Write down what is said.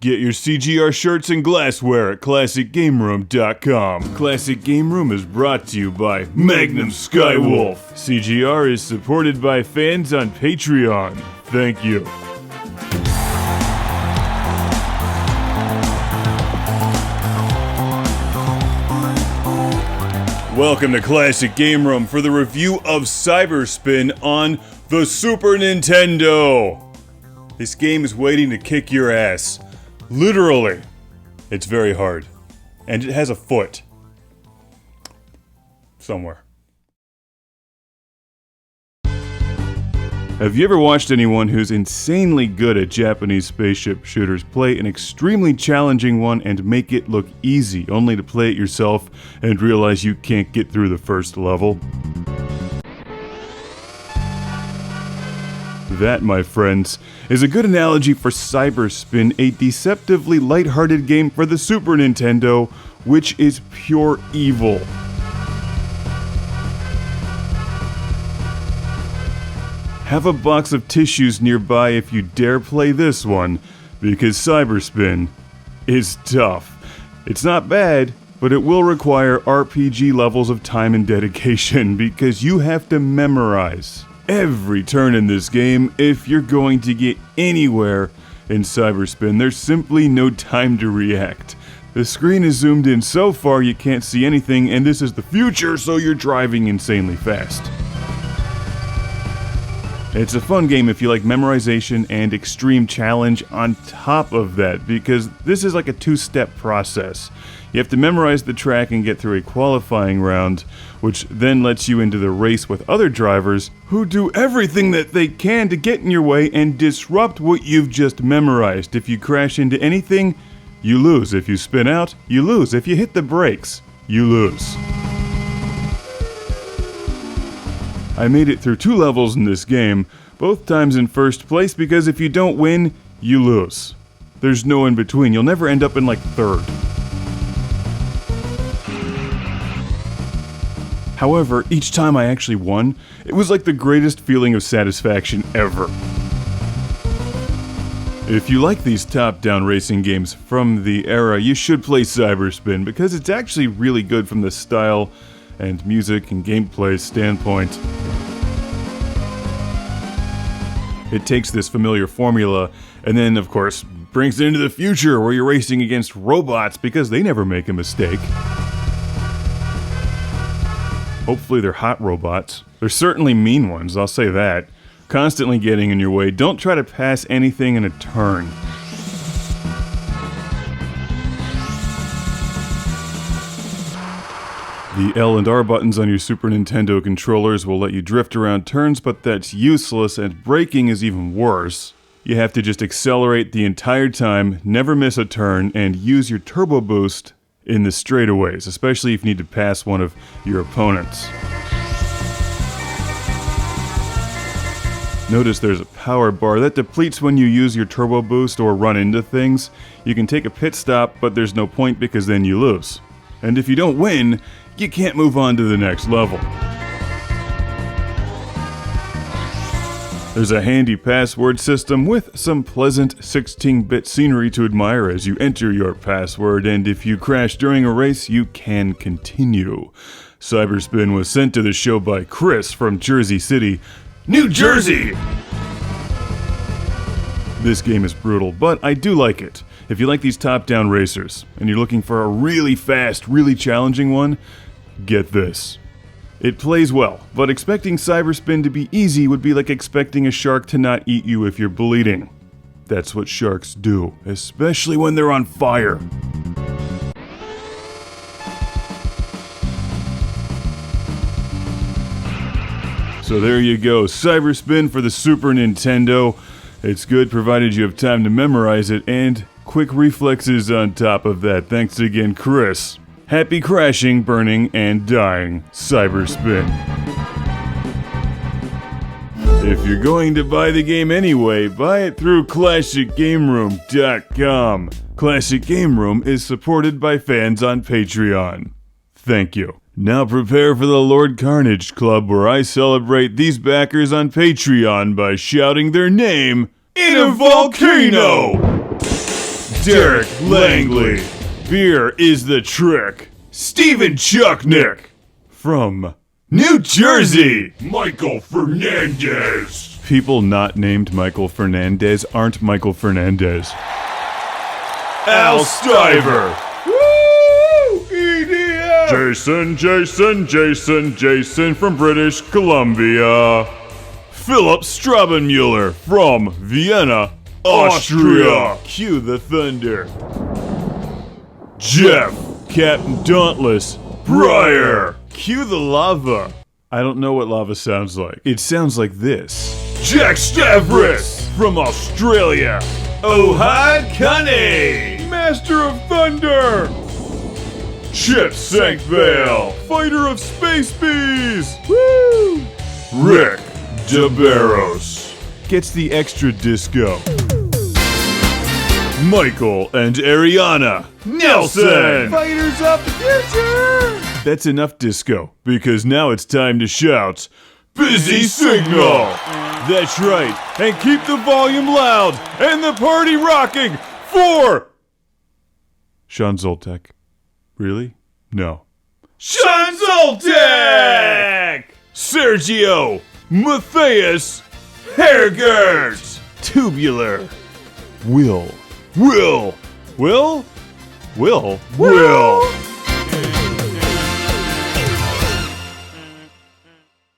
Get your CGR shirts and glassware at ClassicGameRoom.com. Classic Game Room is brought to you by Magnum Skywolf. CGR is supported by fans on Patreon. Thank you. Welcome to Classic Game Room for the review of Cyber Spin on the Super Nintendo. This game is waiting to kick your ass. Literally. It's very hard. And it has a foot. Somewhere. Have you ever watched anyone who's insanely good at Japanese spaceship shooters play an extremely challenging one and make it look easy, only to play it yourself and realize you can't get through the first level? That, my friends, is a good analogy for Cyber Spin, a deceptively lighthearted game for the Super Nintendo, which is pure evil. Have a box of tissues nearby if you dare play this one, because Cyber Spin is tough. It's not bad, but it will require RPG levels of time and dedication, because you have to memorize every turn in this game if you're going to get anywhere in Cyber Spin. There's simply no time to react. The screen is zoomed in so far you can't see anything, and this is the future, so you're driving insanely fast. It's a fun game if you like memorization and extreme challenge on top of that, because this is like a two-step process. You have to memorize the track and get through a qualifying round, which then lets you into the race with other drivers who do everything that they can to get in your way and disrupt what you've just memorized. If you crash into anything, you lose. If you spin out, you lose. If you hit the brakes, you lose. I made it through 2 levels in this game, both times in first place, because if you don't win, you lose. There's no in between. You'll never end up in like 3rd. However, each time I actually won, it was like the greatest feeling of satisfaction ever. If you like these top-down racing games from the era, you should play Cyber Spin, because it's actually really good from the style and music and gameplay standpoint. It takes this familiar formula and then, of course, brings it into the future where you're racing against robots because they never make a mistake. Hopefully they're hot robots. They're certainly mean ones, I'll say that. Constantly getting in your way. Don't try to pass anything in a turn. The L and R buttons on your Super Nintendo controllers will let you drift around turns, but that's useless, and braking is even worse. You have to just accelerate the entire time, never miss a turn, and use your turbo boost in the straightaways, especially if you need to pass one of your opponents. Notice there's a power bar that depletes when you use your turbo boost or run into things. You can take a pit stop, but there's no point because then you lose. And if you don't win, you can't move on to the next level. There's a handy password system with some pleasant 16-bit scenery to admire as you enter your password, and if you crash during a race, you can continue. Cyber Spin was sent to the show by Chris from Jersey City, New Jersey! This game is brutal, but I do like it. If you like these top-down racers, and you're looking for a really fast, really challenging one, get this. It plays well, but expecting Cyber Spin to be easy would be like expecting a shark to not eat you if you're bleeding. That's what sharks do, especially when they're on fire. So there you go, Cyber Spin for the Super Nintendo. It's good provided you have time to memorize it, and quick reflexes on top of that. Thanks again, Chris. Happy crashing, burning, and dying, Cyber Spin. If you're going to buy the game anyway, buy it through ClassicGameRoom.com. Classic Game Room is supported by fans on Patreon. Thank you. Now prepare for the Lord Carnage Club, where I celebrate these backers on Patreon by shouting their name in a volcano! Derek Langley. Beer is the trick. Steven Chucknick. From New Jersey, Michael Fernandez. People not named Michael Fernandez aren't Michael Fernandez. Al Stiver. Woo! EDM! Jason from British Columbia. Philipp Straubenmueller from Vienna, Austria. Cue the thunder. Jeff, Captain Dauntless, Briar. Cue the lava. I don't know what lava sounds like. It sounds like this. Jack Stavris from Australia. Ohad Kane, Master of Thunder. Chip Sankvale, Fighter of Space Bees. Woo! Rick DeBarros gets the extra disco. Michael and Ariana Nelson, Fighters of the Future. That's enough disco, because now it's time to shout, Busy Signal! That's right, and keep the volume loud and the party rocking for Sean Zoltek. Really? No. Sean Zoltek! Sergio Matthias Hergert! Tubular. Will.